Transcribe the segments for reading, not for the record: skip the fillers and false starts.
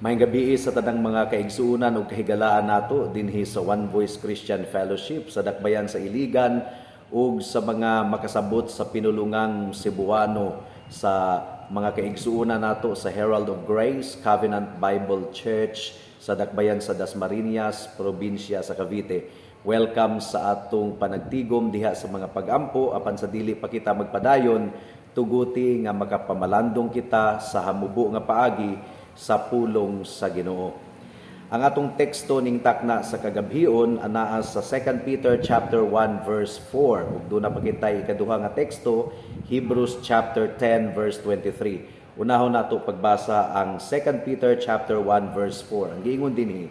Maayong gabi sa tanang mga kaigsuunan ug kahigalaan nato dinhi sa One Voice Christian Fellowship sa Dakbayan sa Iligan ug sa mga makasabot sa pinulungang Cebuano sa mga kaigsuunan nato sa Herald of Grace Covenant Bible Church sa Dakbayan sa Dasmariñas, probinsya sa Cavite. Welcome sa atong panagtigom diha sa mga pagampo apan sa dili pa kita magpadayon tuguti nga makapamalandong kita sa hamubo nga paagi sa pulong sa Ginoo. Ang atong teksto ning takna sa kagabhion anaa sa 2 Peter chapter 1 verse 4 ug doon na pakitay ikaduha nga teksto Hebrews chapter 10 verse 23. Unahon nato pagbasa ang 2 Peter chapter 1 verse 4. Ang giingon dinhi,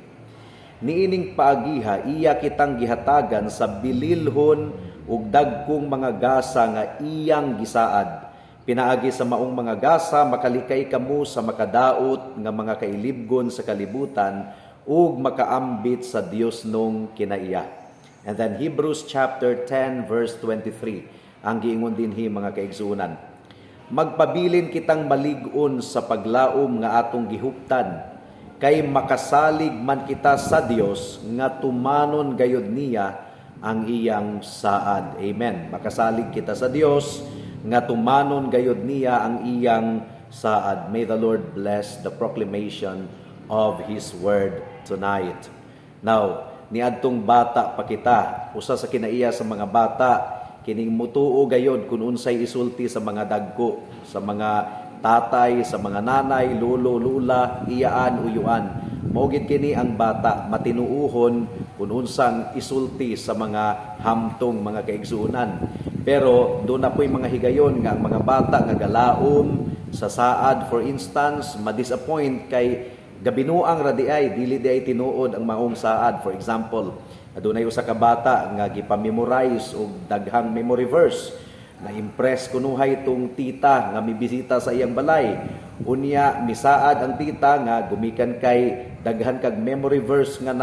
niining paagiha iya kitang gihatagan sa bililhon ug dagkong mga gasa nga iyang gisaad. Pinaagi sa maong mga gasa, makalikay kamo sa makadaot nga mga kailibgon sa kalibutan ug makaambit sa Dios nung kinaiya. And then Hebrews chapter 10 verse 23. Ang giingon dinhi mga kaigsuunan. Magpabilin kitang malig-on sa paglaom nga atong gihuptan, kay makasalig man kita sa Dios nga tumanon gayud niya ang iyang saad. Amen. Makasalig kita sa Dios nga tumanon gayud niya ang iyang saad. May the Lord bless the proclamation of His word tonight. Now, niadtong bata pa kita, usa sa kinaiya sa mga bata, kining mutuo gayod kung unsay isulti sa mga dagko, sa mga tatay, sa mga nanay, lolo, lula, iyaan, uyuan. Maugid kini ang bata, matinuuhon kung unsang isulti sa mga hamtong mga kaigsuunan. Pero doon na po'y mga higayon nga ang mga bata nga galaom sa saad, for instance, ma-disappoint kay gabinuang radiay, dili di ay tinuod ang maong saad. For example, adunay usa ka bata nga gipamemorize og daghang memory verse. Na-impress kunuhay tong tita nga mibisita sa iyang balay. Unya, misaad ang tita nga gumikan kay daghan kag memory verse nga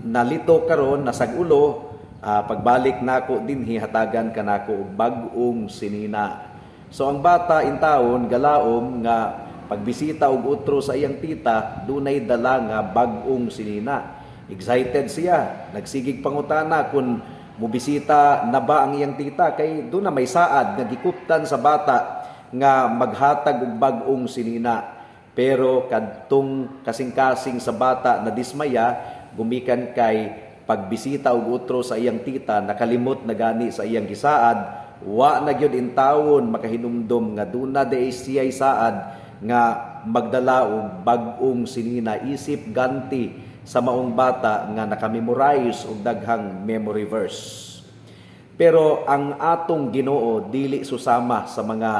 nalito karon nasagulo. Pagbalik nako dinhi hatagan kanako og bag-ong sinina. So ang bata in taon galaom nga pagbisita og utro sa iyang tita dunay dala nga bag-ong sinina. Excited siya, nagsigig pangutana kung mubisita na ba ang iyang tita kay doon na may saad nga gikuptan sa bata nga maghatag og bag-ong sinina. Pero kadtong kasing-kasing sa bata na dismaya gumikan kay pagbisita og utro sa iyang tita, nakalimot na gani sa iyang gisaad, wa na gyud intawon makahinumdom nga duna di siya'y saad nga magdala og bag-ong sinina, isip ganti sa maong bata nga nakamemorize og daghang memory verse. Pero ang atong Ginoo dili susama sa mga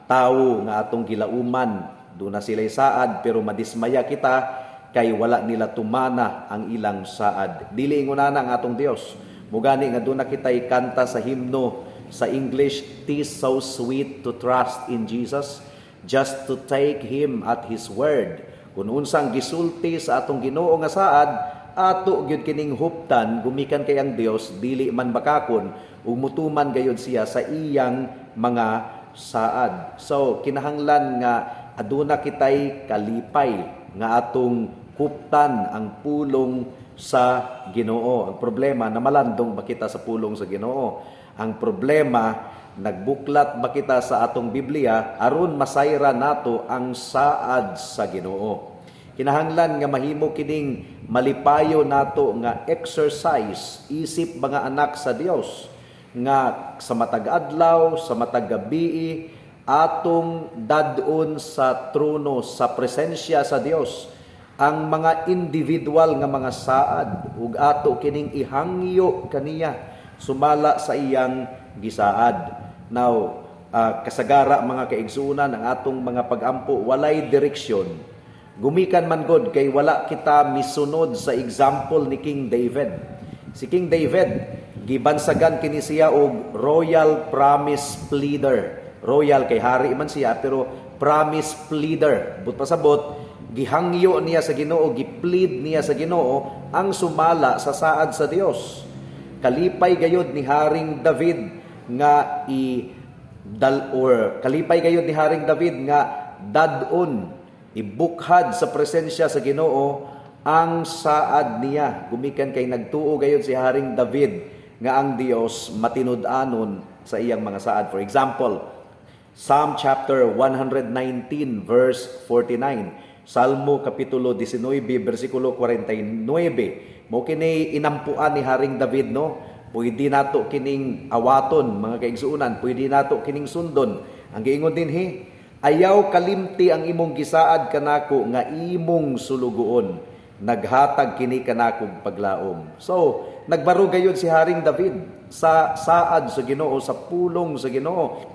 tawo nga atong gilauman, duna sila'y saad pero madismaya kita kay wala nila tumana ang ilang saad. Dili ingunana ang atong Dios. Mugani nga doon na kita'y kanta sa himno sa English, "'Tis so sweet to trust in Jesus, just to take Him at His word." Kung unsang gisulti sa atong Ginoo nga saad, ato gyud kining huptan, gumikan kay ang Dios, dili man bakakon, ug mutuman gayud siya sa iyang mga saad. So, kinahanglan nga aduna kitay kalipay nga atong huptan ang pulong sa Ginoo. Ang problema, namalandong ba kita sa pulong sa Ginoo? Ang problema, nagbuklat ba kita sa atong Biblia aron masayra nato ang saad sa Ginoo? Kinahanglan nga mahimo kining malipayo nato nga exercise isip mga anak sa Dios nga sa matag adlaw, sa matag gabi atong dadon sa trono, sa presensya sa Dios ang mga individual nga mga saad ug ato kining ihangyo kaniya sumala sa iyang gisaad. Now, kasagara mga kaigsuunan ang atong mga pagampo walay direksyon. Gumikan man god kay wala kita misunod sa example ni King David. Si King David gibansagan kini siya og royal promise pleader. Royal kay hari man siya pero promise pleader. But pasabot gihangyo niya sa Ginoo, giplead niya sa Ginoo ang sumala sa saad sa Dios. Kalipay gayud ni Haring David nga kalipay gayud ni Haring David nga dadon ibukhad sa presensya sa Ginoo ang saad niya. Gumikan kay nagtuo gayud si Haring David nga ang Dios matinud-anon sa iyang mga saad. For example, Psalm chapter 119 verse 49, Salmo kapitulo 19 bersikulo 49. Mo kini inampuan ni Haring David, no? Pwede nato kining awaton, mga kaigsuunan, pwede nato kining sundon. Ang giingon dinhi, ayaw kalimti ang imong gisaad kanako nga imong sulugoon. Naghatag kini kanako paglaom. So, nagbaro gayud si Haring David sa saad sa Ginoo, sa pulong sa Ginoo.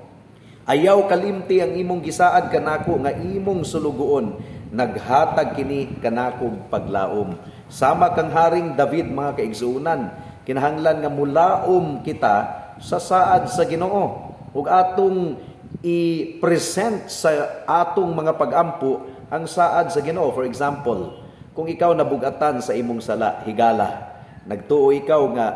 Ayaw kalimti ang imong gisaad kanako nga imong sulugoon. Naghatag kini kanako paglaom. Sama kang Haring David, mga kaigsuunan, kinahanglan nga mulaom kita sa saad sa Ginoo ug atong i-present sa atong mga pagampo ang saad sa Ginoo. For example, kung ikaw nabugatan sa imong sala, higala, nagtuo ikaw nga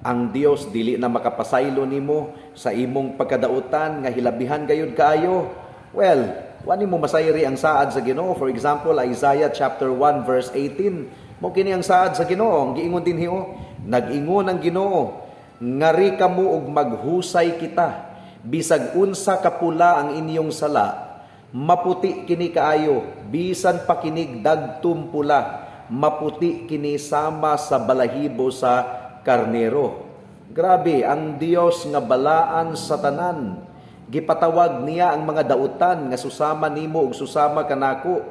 ang Dios dili na makapasaylo nimo sa imong pagkadautan nga hilabihan gayud kaayo, well, wani mo masayri ang saad sa Ginoo. For example, Isaiah chapter 1 verse 18, mo kini ang saad sa Ginoo. Ang giingon dinhi, nag-ingon ang Ginoo, ngari kamo og maghusay kita, bisag unsa kapula ang inyong sala, maputi kini kaayo, bisan pa kinig dagtum pula, maputi kini sama sa balahibo sa karnero. Grabe, ang Dios nga balaan sa tanan. Gipatawag niya ang mga dautan nga susama nimo ug susama kanako.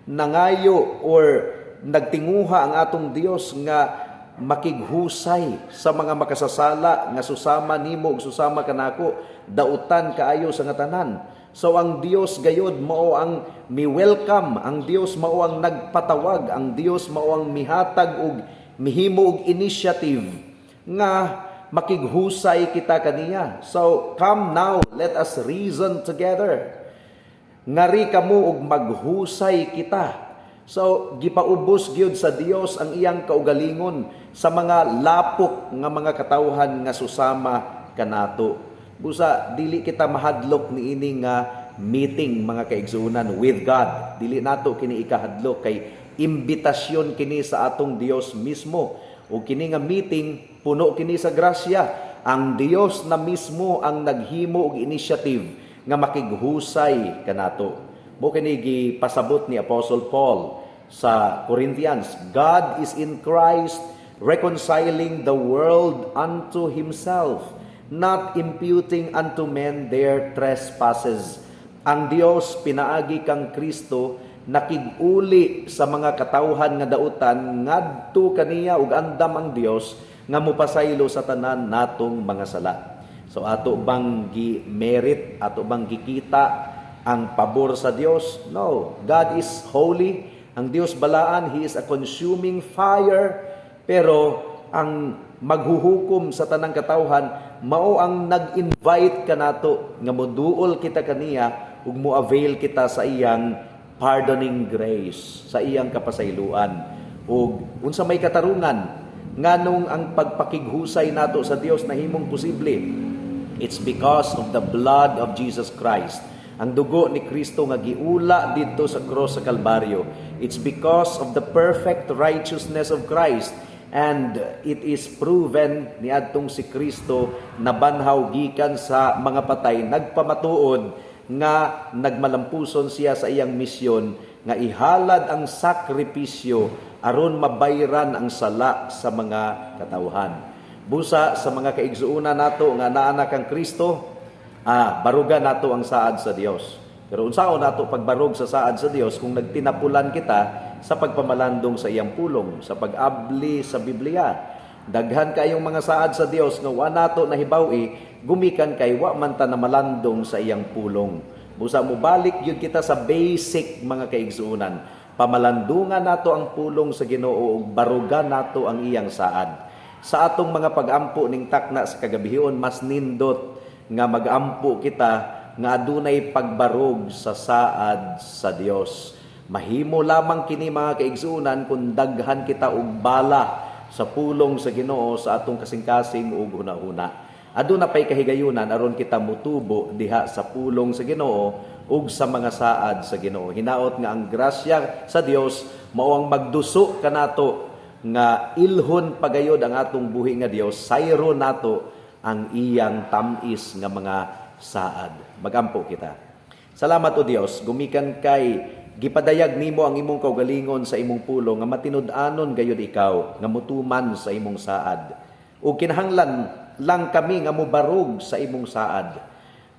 Nangayo or nagtinguha ang atong Dios nga makighusay sa mga makasasala nga susama nimo ug susama kanako, dautan kaayo sa nga tanan. So ang Dios gayud mao ang mi-welcome, ang Dios mao ang nagpatawag, ang Dios mao ang mihatag og mihimo og initiative nga makighusay kita kaniya. So come now, let us reason together. Ngari kamo og maghusay kita. So gipaubos gyud sa Dios ang iyang kaugalingon sa mga lapok nga mga katawhan nga susama kanato. Busa dili kita mahadlok niini nga meeting, mga kaigsuunan, with God. Dili nato kini ikahadlok kay imbitasyon kini sa atong Dios mismo. O kini nga meeting puno kini sa grasya. Ang Dios na mismo ang naghimo og initiative nga makighusay kanato. Mo kini gipasabot ni Apostle Paul sa Corinthians, God is in Christ reconciling the world unto himself, not imputing unto men their trespasses. Ang Dios pinaagi kang Kristo nakig-uli sa mga katawhan nga dautan ngadto kaniya ug andam ang Dios nga mopasaylo sa tanan natong mga sala. So ato bang gi-merit, ato bang gikita ang pabor sa Dios? No. God is holy. Ang Dios balaan, He is a consuming fire. Pero ang maghuhukom sa tanang katawhan, mao ang nag-invite kanato nga moduol kita kaniya ug mo-avail kita sa iyang pardoning grace, sa iyang kapasayloan. Ug unsa may katarungan nganong ang pagpakighusay nato sa Dios nahimong posible? It's because of the blood of Jesus Christ. Ang dugo ni Kristo nga giula dito sa cross sa Kalbaryo. It's because of the perfect righteousness of Christ. And it is proven ni adtong si Kristo nabanhaw gikan sa mga patay, nagpamatuod nga nagmalampuson siya sa iyang misyon nga ihalad ang sakripisyo aron mabayran ang sala sa mga katawhan. Busa sa mga kaigsuuna nato nga naa na kang Kristo, barugan nato ang saad sa Dios. Pero unsaon nato pagbarog sa saad sa Dios kung nagtinapulan kita sa pagpamalandong sa iyang pulong, sa pag-abli sa Biblia. Daghan kayong mga saad sa Dios nga wa nato nahibaw-i, gumikan kay wa man ta na malandong sa iyang pulong. Busa mo balik yun kita sa basic, mga kaigsuunan. Pamalandungan nato ang pulong sa Ginoo ug barugan nato ang iyang saad. Sa atong mga pag-ampo ning takna sa kagabihon, mas nindot nga mag-ampo kita nga adunay pagbarog sa saad sa Dios. Mahimo lamang kini, mga kaigsuunan, kung daghan kita og bala sa pulong sa Ginoo sa atong kasing-kasing ug hunahuna. Aduna pay kahigayunan aron kita mutubo diha sa pulong sa Ginoo ug sa mga saad sa Ginoo. Hinaot nga ang grasya sa Dios mao ang magduso kanato nga ilhon pagayod ang atong buhi nga Dios, sayro nato ang iyang tamis nga mga saad. Magampo kita. Salamat o Dios, gumikan kay gipadayag nimo ang imong kaugalingon sa imong pulo nga matinud-anon gayud ikaw nga mutuman sa imong saad. Ug kinahanglan lang kami nga mubarog sa imong saad.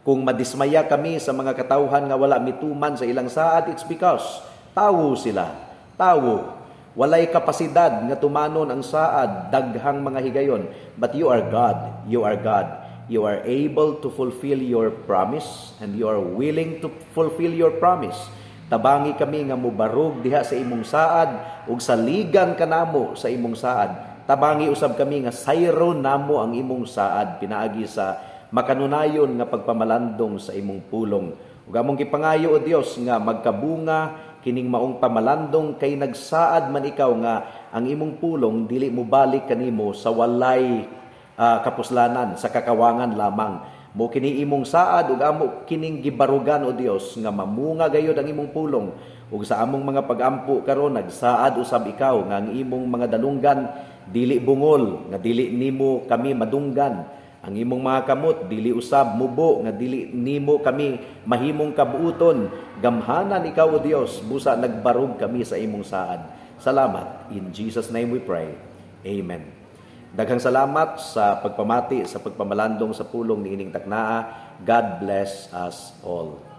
Kung madismaya kami sa mga katawhan nga wala mituman sa ilang saad, it's because tawo sila. Tawo. Walay kapasidad nga tumanon ang saad, daghang mga higayon. But you are God. You are God. You are able to fulfill your promise and you are willing to fulfill your promise. Tabangi kami nga mubarog diha sa imong saad ug saligan kanamo sa imong saad. Tabangi usab kami nga sayro namo ang imong saad pinaagi sa makanunayon nga pagpamalandong sa imong pulong. Ug among gipangayo o Dios nga magkabunga kining maong pamalandong kay nagsaad man ikaw nga ang imong pulong dili mo balik kanimo sa walay kapuslanan, sa kakawangan lamang. Mo kini imong saad ug amo kining gibarugan o Dios nga mamunga gayud ang imong pulong ug sa among mga pagampo karon nagsaad usab ikaw nga ang imong mga dalunggan dili bungol nga dili nimo kami madunggan. Ang imong mga kamot dili usab mubo nga dili nimo kami mahimong kabuuton. Gamhanan ikaw o Dios busa nagbarog kami sa imong saad. Salamat. In Jesus name we pray. Amen. Daghang salamat sa pagpamati sa pagpamalandong sa pulong niining taknaa. God bless us all.